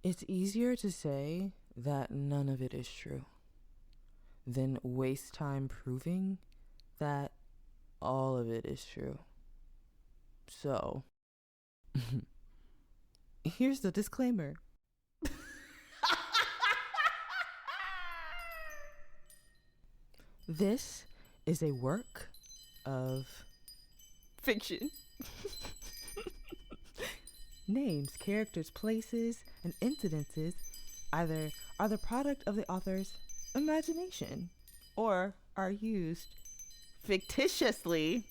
It's easier to say that none of it is true than waste time proving that all of it is true. So, here's the disclaimer. This is a work of fiction. Names, characters, places, and incidences either are the product of the author's imagination or are used fictitiously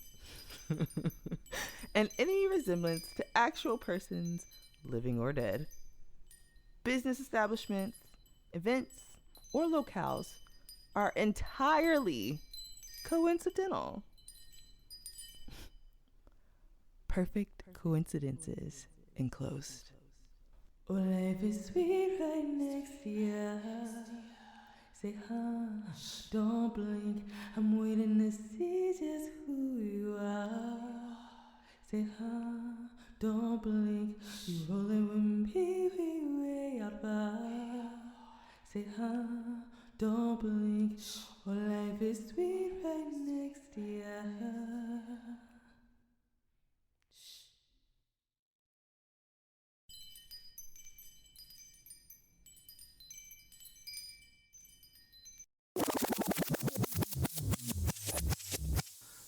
and any resemblance to actual persons, living or dead, business establishments, events, or locales are entirely coincidental. Perfect coincidences enclosed. Oh, life is sweet right next to you. Say, don't blink. I'm waiting to see just who you are. Say, don't blink. You rolling with me, we way out far. Say, don't blink. Oh, life is sweet right next to you.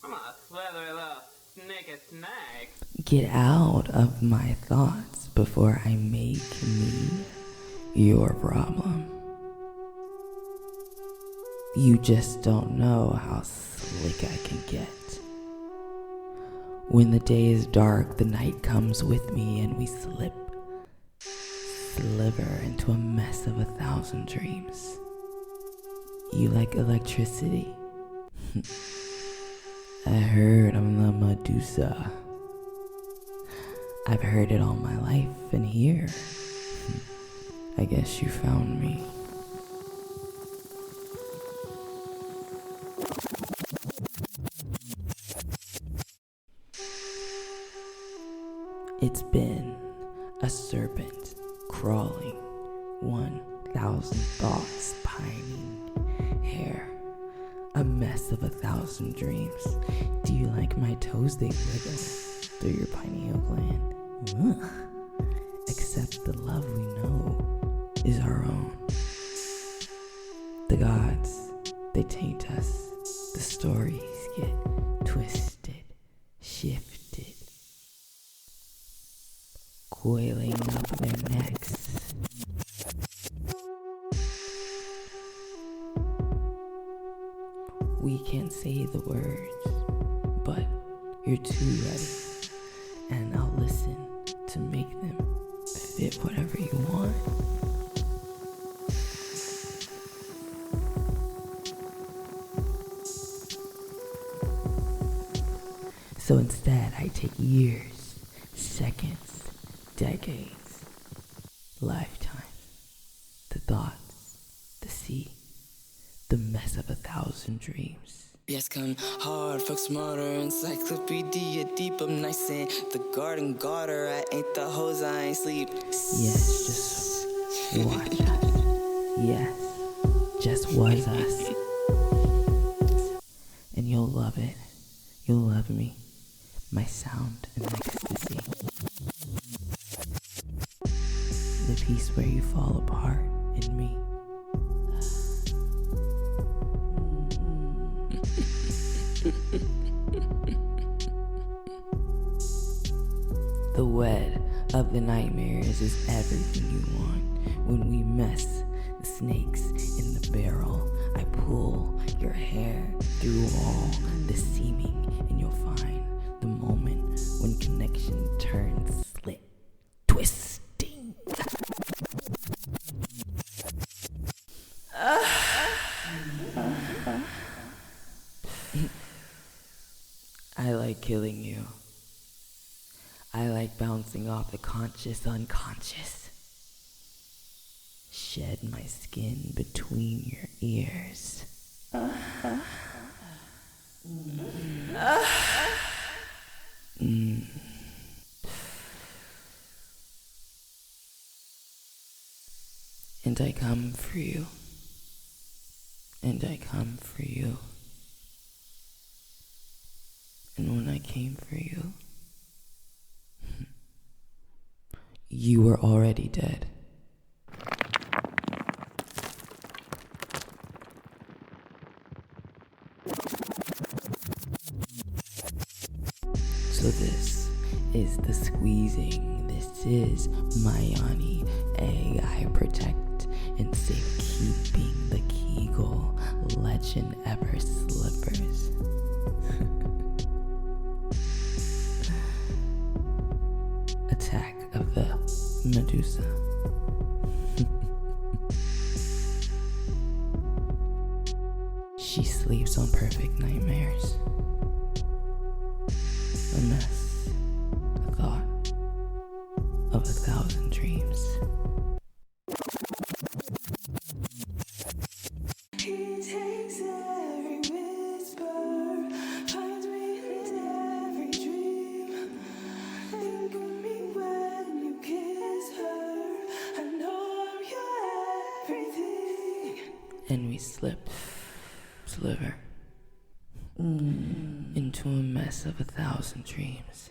I'm a slithery little sneaky snake. Get out of my thoughts before I make me your problem. You just don't know how slick I can get. When the day is dark, the night comes with me and we sliver into a mess of 1,000 dreams. You like electricity? I heard I'm the Medusa. I've heard it all my life, and here, I guess you found me. It's been a serpent crawling, 1,000 thoughts pining, hair, a mess of 1,000 dreams. Do you like my toes? They wiggle through your pineal gland. Ugh. Accept the love we know is our own. The gods, they taint us. The stories get twisted, shifted, coiling up their necks. We can't say the words, but you're too ready, and I'll listen to make them fit whatever you want. So instead, I take years, seconds, decades, lifetimes, the thoughts, the sea, the mess of 1,000 dreams. Yes, come hard, fuck smarter, encyclopedia deep, I'm nice in the garden garter, I ain't the hose, I ain't sleep. Yes, just watch us. Yes, just was us. And you'll love it. You'll love me, my sound and ecstasy. The piece where you fall apart in me. The web of the nightmares is everything you want. When we mess the snakes in the barrel, I pull your hair through all the seaming, and you'll find the moment when connection turns slit, twisting. I like killing you. I like bouncing off the conscious unconscious. Shed my skin between your ears. And I come for you. And I come for you. And when I came for you, you were already dead. So this is the squeezing. This is my Yanni egg. I protect and safekeeping the Kegel legend ever slippers. Attack of the Medusa. She sleeps on perfect nightmares. A mess, a thought of 1,000 dreams. He takes every whisper, finds me in every dream. Think of me when you kiss her. I know I'm your everything. And we sliver, into a mess of 1,000 dreams.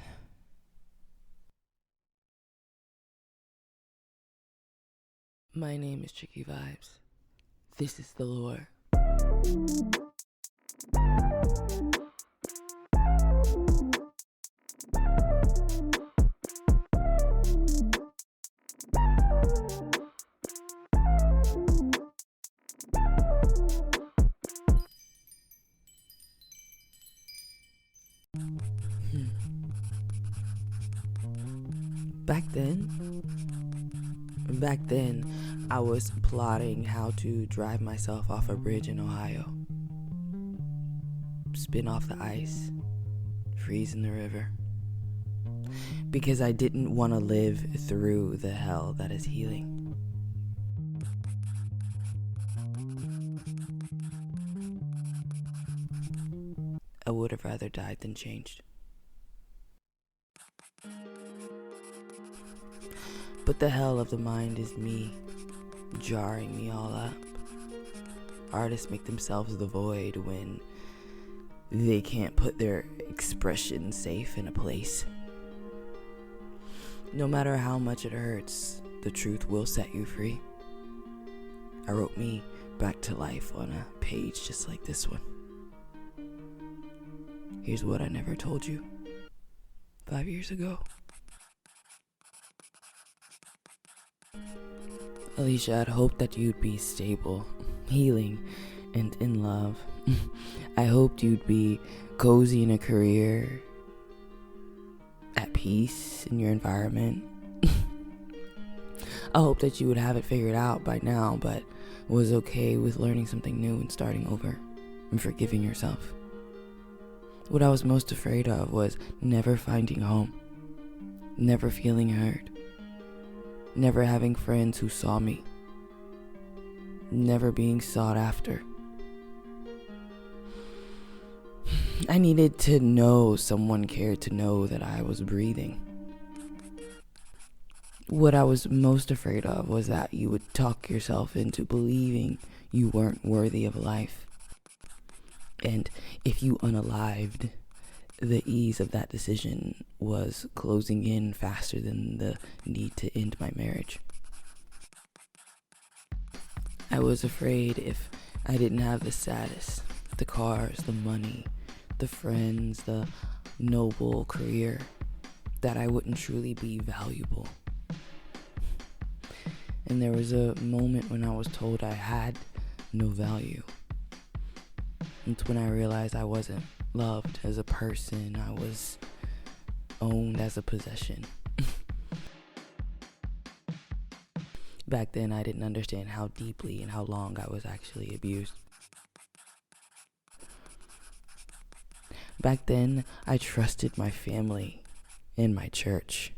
My name is TRICKYVIBES. This is the lore. Back then, I was plotting how to drive myself off a bridge in Ohio. Spin off the ice, freeze in the river. Because I didn't want to live through the hell that is healing. I would have rather died than changed. But the hell of the mind is me, jarring me all up. Artists make themselves the void when they can't put their expression safe in a place. No matter how much it hurts, the truth will set you free. I wrote me back to life on a page just like this one. Here's what I never told you 5 years ago. Alicia, I'd hoped that you'd be stable, healing, and in love. I hoped you'd be cozy in a career, at peace in your environment. I hoped that you would have it figured out by now, but was okay with learning something new and starting over and forgiving yourself. What I was most afraid of was never finding home, never feeling heard, never having friends who saw me, never being sought after. I needed to know someone cared to know that I was breathing. What I was most afraid of was that you would talk yourself into believing you weren't worthy of life. And if you unalived, the ease of that decision was closing in faster than the need to end my marriage. I was afraid if I didn't have the status, the cars, the money, the friends, the noble career, that I wouldn't truly be valuable. And there was a moment when I was told I had no value. It's when I realized I wasn't loved as a person. I was owned as a possession. Back then, I didn't understand how deeply and how long I was actually abused. Back then, I trusted my family and my church.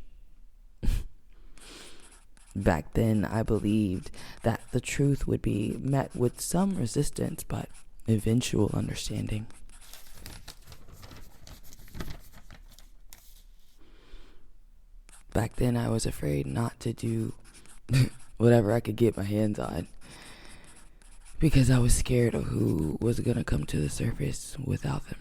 Back then, I believed that the truth would be met with some resistance, but eventual understanding. Back then, I was afraid not to do whatever I could get my hands on, because I was scared of who was gonna come to the surface without them.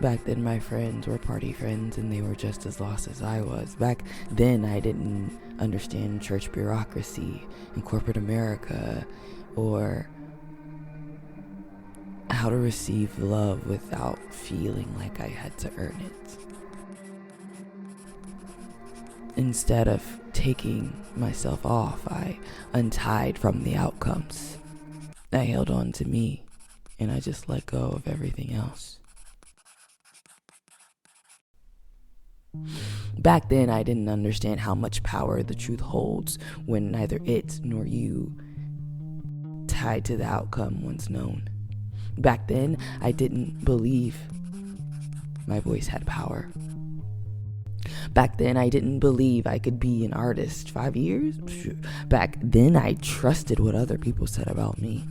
Back then, my friends were party friends, and they were just as lost as I was. Back then, I didn't understand church bureaucracy and corporate America, or how to receive love without feeling like I had to earn it. Instead of taking myself off, I untied from the outcomes. I held on to me, and I just let go of everything else. Back then, I didn't understand how much power the truth holds when neither it nor you tied to the outcome once known. Back then, I didn't believe my voice had power. Back then, I didn't believe I could be an artist. 5 years? Back then, I trusted what other people said about me,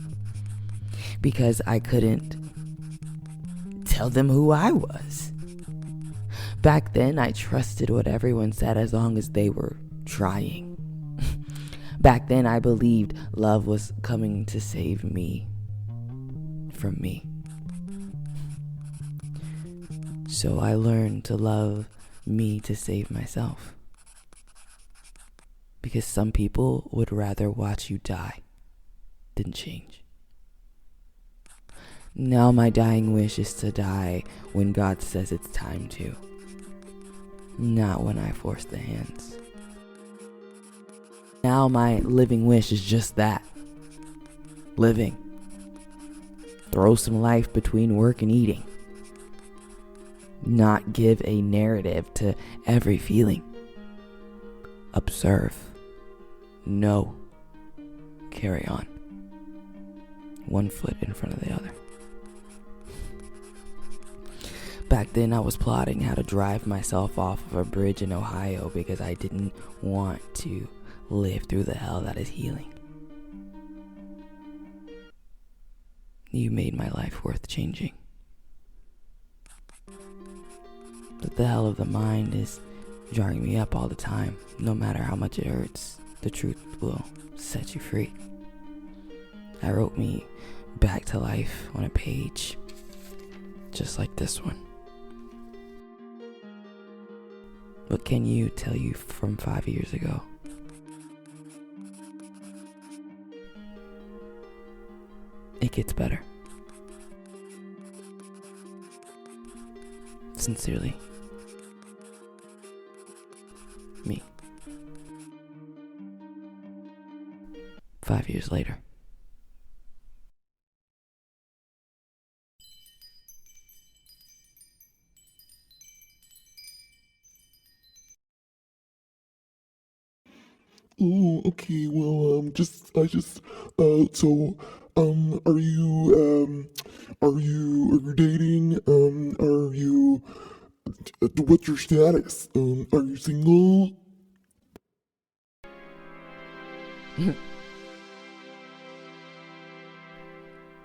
because I couldn't tell them who I was. Back then, I trusted what everyone said as long as they were trying. Back then, I believed love was coming to save me from me. So I learned to love me to save myself. Because some people would rather watch you die than change. Now my dying wish is to die when God says it's time to. Not when I force the hands. Now my living wish is just that. Living. Throw some life between work and eating. Not give a narrative to every feeling. Observe. Know. Carry on. One foot in front of the other. Back then, I was plotting how to drive myself off of a bridge in Ohio because I didn't want to live through the hell that is healing. You made my life worth changing. But the hell of the mind is jarring me up all the time. No matter how much it hurts, the truth will set you free. I wrote me back to life on a page just like this one. What can you tell you from 5 years ago? It gets better. Sincerely, me. 5 years later. Oh, okay. Well, are you dating? What's your status? Are you single?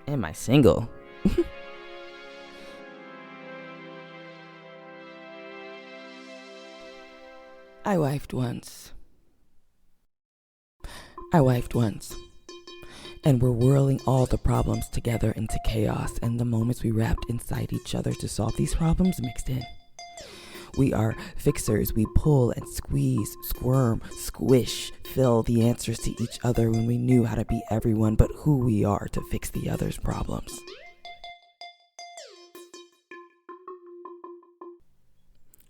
Am I single? I wifed once. And we're whirling all the problems together into chaos, and the moments we wrapped inside each other to solve these problems mixed in. We are fixers. We pull and squeeze, squirm, squish, fill the answers to each other when we knew how to be everyone but who we are to fix the other's problems.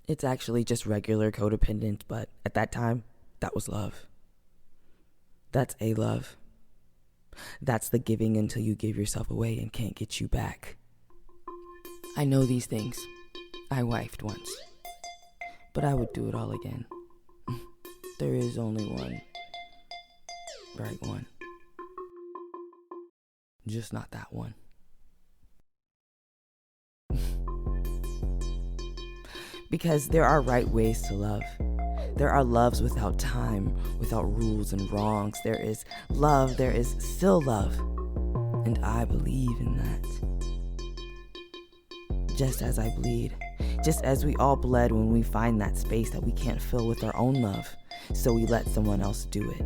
It's actually just regular codependence, but at that time, that was love. That's a love. That's the giving until you give yourself away and can't get you back. I know these things. I wifed once. But I would do it all again. There is only one right one. Just not that one. Because there are right ways to love. There are loves without time, without rules and wrongs. There is love, there is still love. And I believe in that. Just as I bleed, just as we all bled when we find that space that we can't fill with our own love, so we let someone else do it.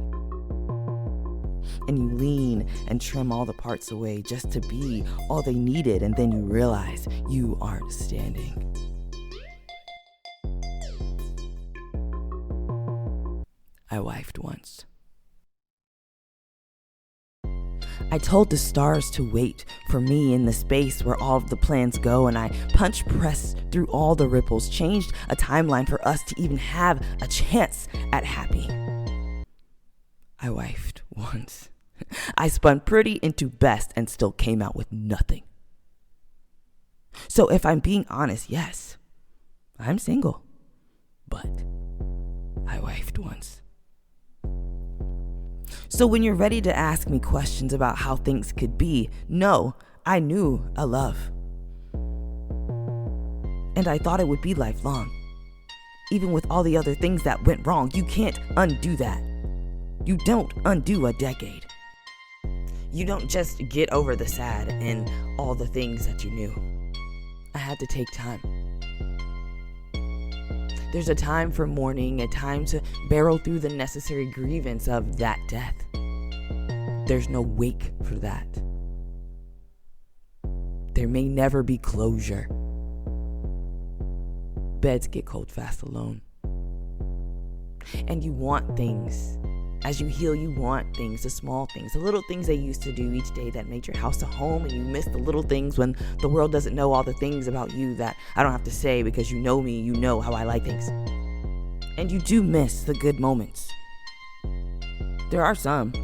And you lean and trim all the parts away just to be all they needed, and then you realize you aren't standing. I wifed once. I told the stars to wait for me in the space where all of the plans go, and I punch pressed through all the ripples, changed a timeline for us to even have a chance at happy. I wifed once. I spun pretty into best and still came out with nothing. So if I'm being honest, yes, I'm single, but I wifed once. So when you're ready to ask me questions about how things could be, no, I knew a love. And I thought it would be lifelong. Even with all the other things that went wrong, you can't undo that. You don't undo a decade. You don't just get over the sad and all the things that you knew. I had to take time. There's a time for mourning, a time to barrel through the necessary grievance of that death. There's no wake for that. There may never be closure. Beds get cold fast alone. And you want things. As you heal, you want things, the small things, the little things they used to do each day that made your house a home, and you miss the little things when the world doesn't know all the things about you that I don't have to say because you know me, you know how I like things. And you do miss the good moments. There are some.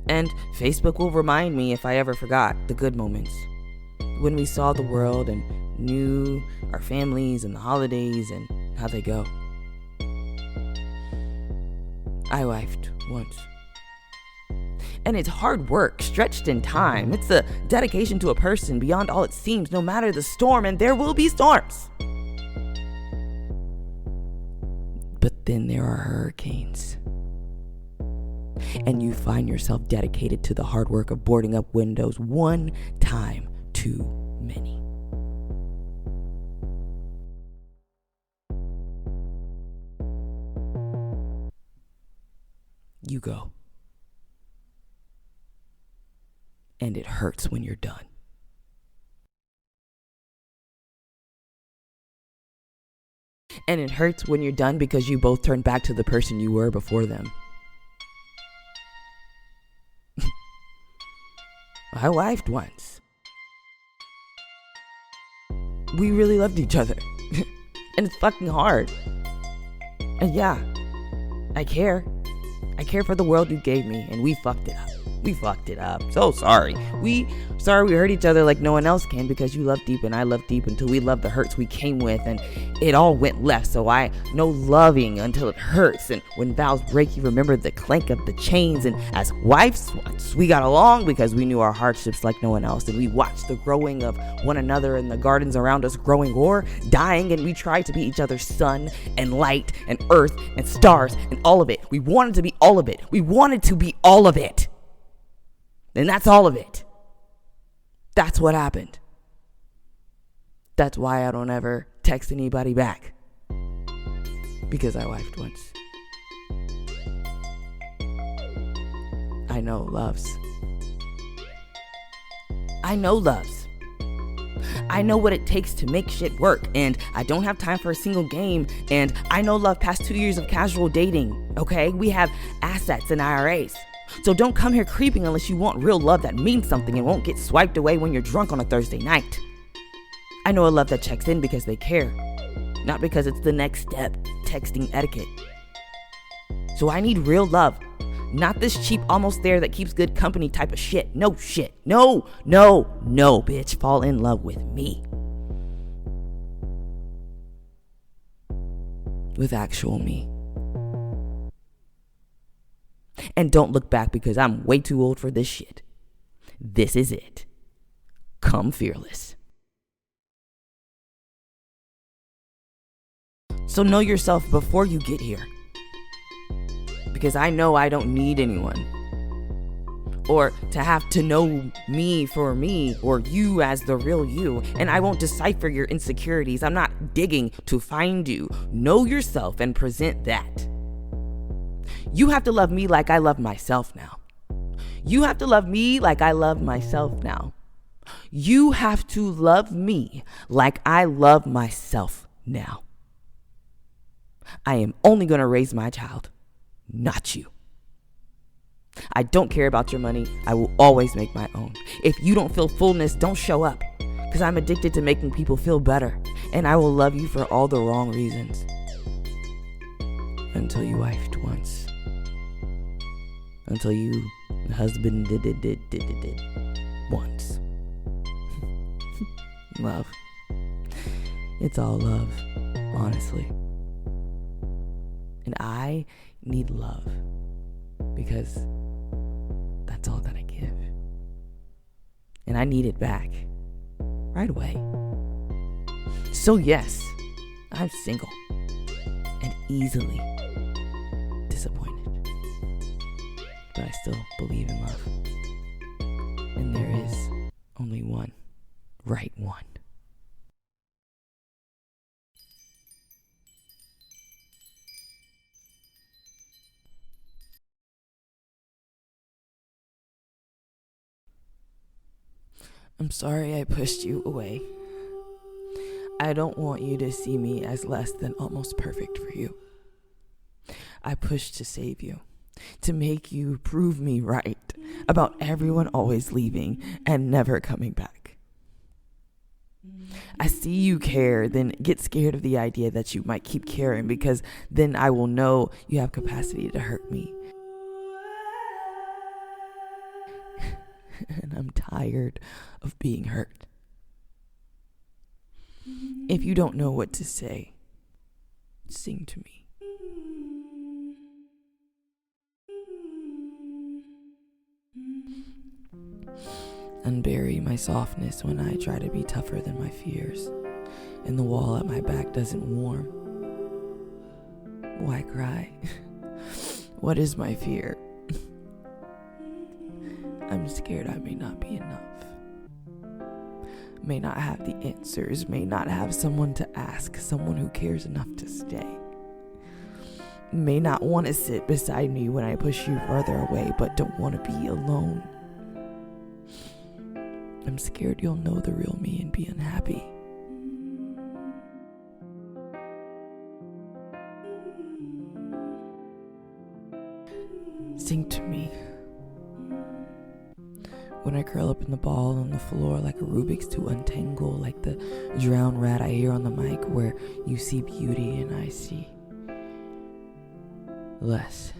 And Facebook will remind me if I ever forgot the good moments. When we saw the world and knew our families and the holidays and how they go. I wifed once. And it's hard work, stretched in time. It's a dedication to a person beyond all it seems, no matter the storm, and there will be storms. But then there are hurricanes. And you find yourself dedicated to the hard work of boarding up windows one time too many. You go. And it hurts when you're done. And it hurts when you're done because you both turn back to the person you were before them. I wifed once. We really loved each other. And it's fucking hard. And yeah, I care. I care for the world you gave me, and we fucked it up. We fucked it up. So sorry. We hurt each other like no one else can because you love deep and I love deep until we love the hurts we came with and it all went left. So I know loving until it hurts. And when vows break, you remember the clank of the chains. And as wives, we got along because we knew our hardships like no one else. And we watched the growing of one another and the gardens around us growing or dying. And we tried to be each other's sun and light and earth and stars and all of it. We wanted to be all of it. We wanted to be all of it. And that's all of it. That's what happened. That's why I don't ever text anybody back. Because I wifed once. I know loves. I know loves. I know what it takes to make shit work, and I don't have time for a single game, and I know love past 2 years of casual dating, okay? We have assets and IRAs. So don't come here creeping unless you want real love that means something and won't get swiped away when you're drunk on a Thursday night. I know a love that checks in because they care, not because it's the next step, texting etiquette. So I need real love, not this cheap almost there that keeps good company type of shit. No shit. No, bitch. Fall in love with me. With actual me. And don't look back because I'm way too old for this shit. This is it. Come fearless. So know yourself before you get here. Because I know I don't need anyone. or to have to know me for me or you as the real you. And I won't decipher your insecurities. I'm not digging to find you. Know yourself and present that. You have to love me like I love myself now. You have to love me like I love myself now. You have to love me like I love myself now. I am only going to raise my child, not you. I don't care about your money. I will always make my own. If you don't feel fullness, don't show up, because I'm addicted to making people feel better, and I will love you for all the wrong reasons. Until you wifed once. Until you husband did once. Love. It's all love, honestly. And I need love because that's all that I give. And I need it back right away. So yes, I'm single and easily disappointed. But I still believe in love. And there is only one right one. I'm sorry I pushed you away. I don't want you to see me as less than almost perfect for you. I pushed to save you, to make you prove me right about everyone always leaving and never coming back. I see you care, then get scared of the idea that you might keep caring, because then I will know you have capacity to hurt me. And I'm tired of being hurt. If you don't know what to say, sing to me. Unbury my softness when I try to be tougher than my fears, and the wall at my back doesn't warm. Why cry? What is my fear? I'm scared I may not be enough. May not have the answers, may not have someone to ask, someone who cares enough to stay. May not want to sit beside me when I push you further away, but don't want to be alone. I'm scared you'll know the real me and be unhappy. Sing to me. When I curl up in the ball on the floor like a Rubik's to untangle, like the drowned rat I hear on the mic, where you see beauty and I see less.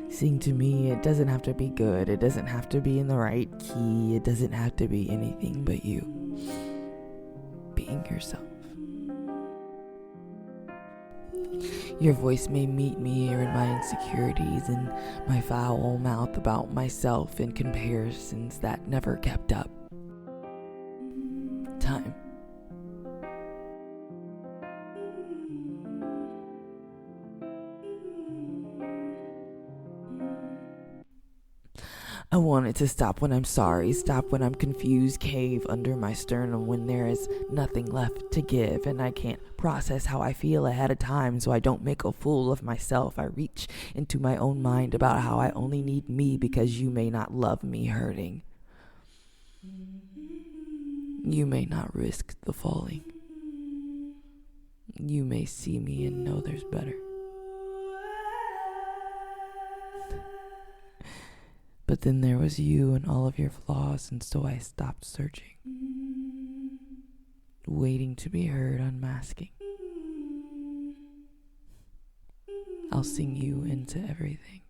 Sing to me. It doesn't have to be good. It doesn't have to be in the right key. It doesn't have to be anything but you being yourself. Your voice may meet me here in my insecurities and my foul mouth about myself and comparisons that never kept up. Time. I want it to stop when I'm sorry, stop when I'm confused, cave under my sternum when there is nothing left to give and I can't process how I feel ahead of time so I don't make a fool of myself. I reach into my own mind about how I only need me because you may not love me hurting. You may not risk the falling. You may see me and know there's better. But then there was you and all of your flaws, and so I stopped searching. Waiting to be heard, unmasking. I'll sing you into everything.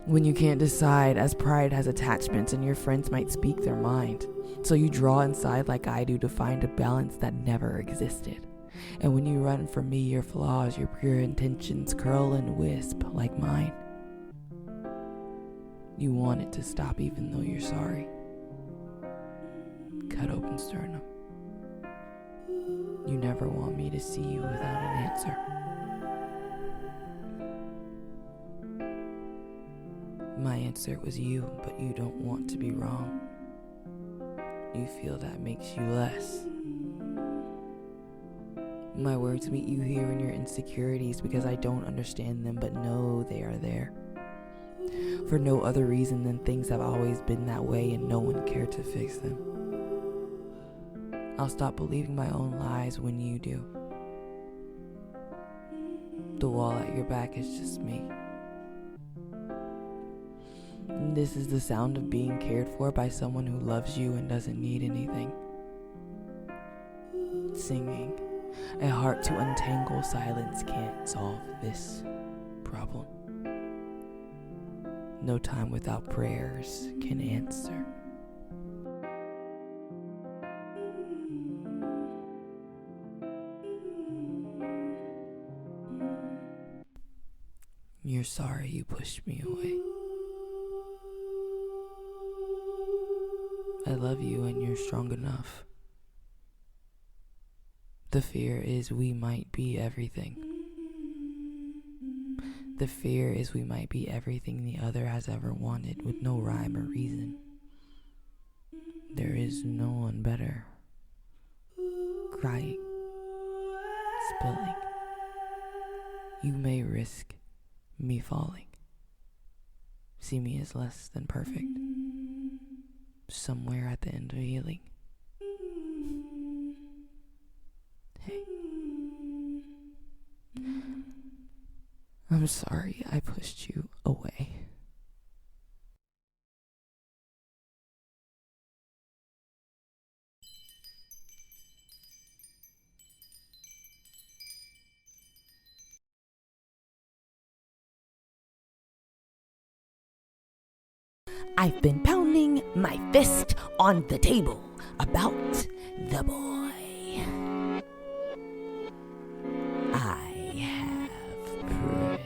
When you can't decide, as pride has attachments and your friends might speak their mind. So you draw inside like I do to find a balance that never existed. And when you run from me, your flaws, your pure intentions curl and wisp like mine. You want it to stop even though you're sorry. Cut open sternum. You never want me to see you without an answer. My answer was you, but you don't want to be wrong. You feel that makes you less. My words meet you here in your insecurities because I don't understand them, but know they are there. For no other reason than things have always been that way and no one cared to fix them. I'll stop believing my own lies when you do. The wall at your back is just me. This is the sound of being cared for by someone who loves you and doesn't need anything. Singing, a heart to untangle silence can't solve this problem. No time without prayers can answer. You're sorry you pushed me away. I love you and you're strong enough. The fear is we might be everything. The fear is we might be everything the other has ever wanted with no rhyme or reason. There is no one better. Crying, spilling. You may risk me falling. See me as less than perfect. Somewhere at the end of healing. Hey. I'm sorry I pushed you away. I've been pounding my fist on the table about the boy. I have prayed.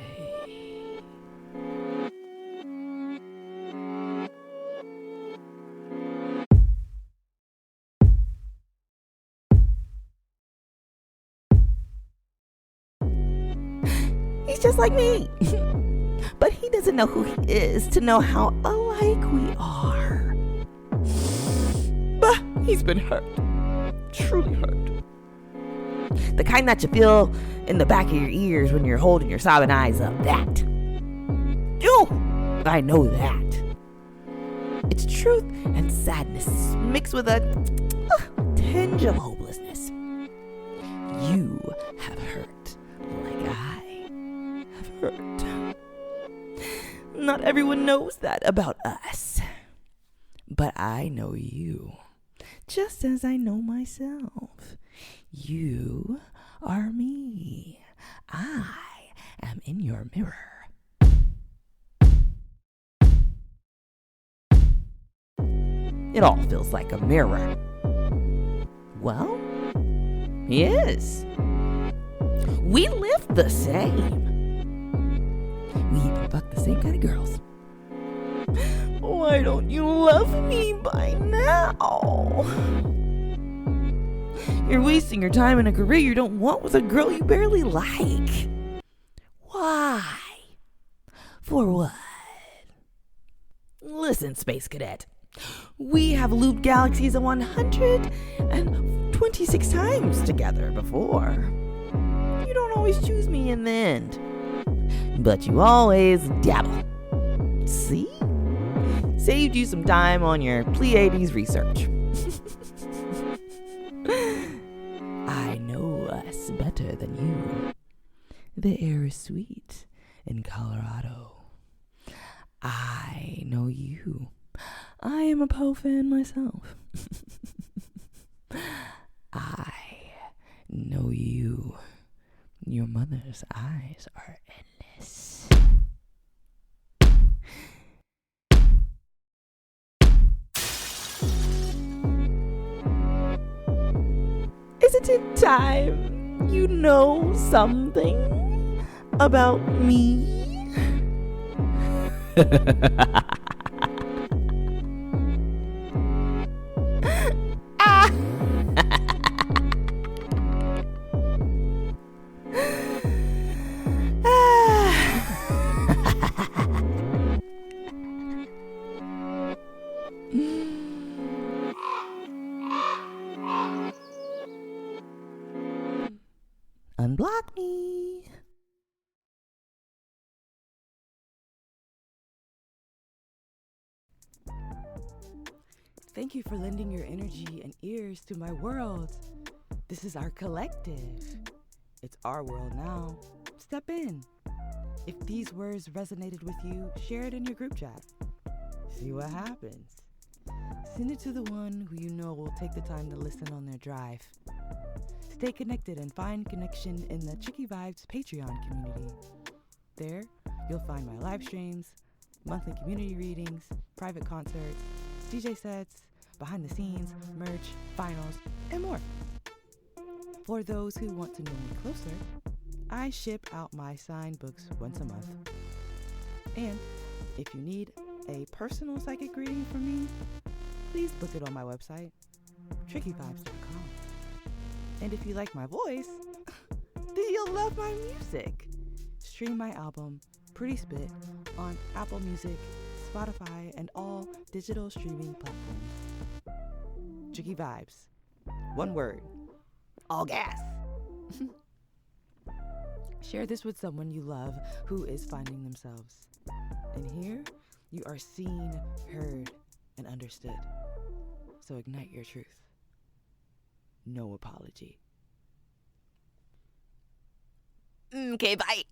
He's just like me. But he doesn't know who he is to know how alike we are. But he's been hurt. Truly hurt. The kind that you feel in the back of your ears when you're holding your sobbing eyes up. That. Oh, I know that. It's truth and sadness mixed with a tinge of hopelessness. You have hurt like I have hurt. Not everyone knows that about us. But I know you, just as I know myself. You are me. I am in your mirror. It all feels like a mirror. Well, he is. We live the same. We even fuck the same kind of girls. Why don't you love me by now? You're wasting your time in a career you don't want with a girl you barely like. Why? For what? Listen, Space Cadet. We have looped galaxies 126 times together before. You don't always choose me in the end. But you always dabble. See? Saved you some time on your Pleiades research. I know us better than you. The air is sweet in Colorado. I know you. I am a Poe fan myself. I know you. Your mother's eyes are endless. Isn't it time you know something about me? unblock me. Thank you for lending your energy and ears to my world. This is our collective. It's our world now. Step in. If these words resonated with you, share it in your group chat. See what happens. Send it to the one who you know will take the time to listen on their drive. Stay connected and find connection in the Tricky Vibes Patreon community. There, you'll find my live streams, monthly community readings, private concerts, DJ sets, behind the scenes, merch, finals, and more. For those who want to know me closer, I ship out my signed books once a month. And if you need a personal psychic reading from me, please book it on my website, TRICKYVIBES.com. And if you like my voice, then you'll love my music. Stream my album, Pretty Spit, on Apple Music, Spotify, and all digital streaming platforms. Tricky Vibes. One word. All gas. Share this with someone you love who is finding themselves. And here, you are seen, heard, and understood. So ignite your truth. No apology. Okay, bye.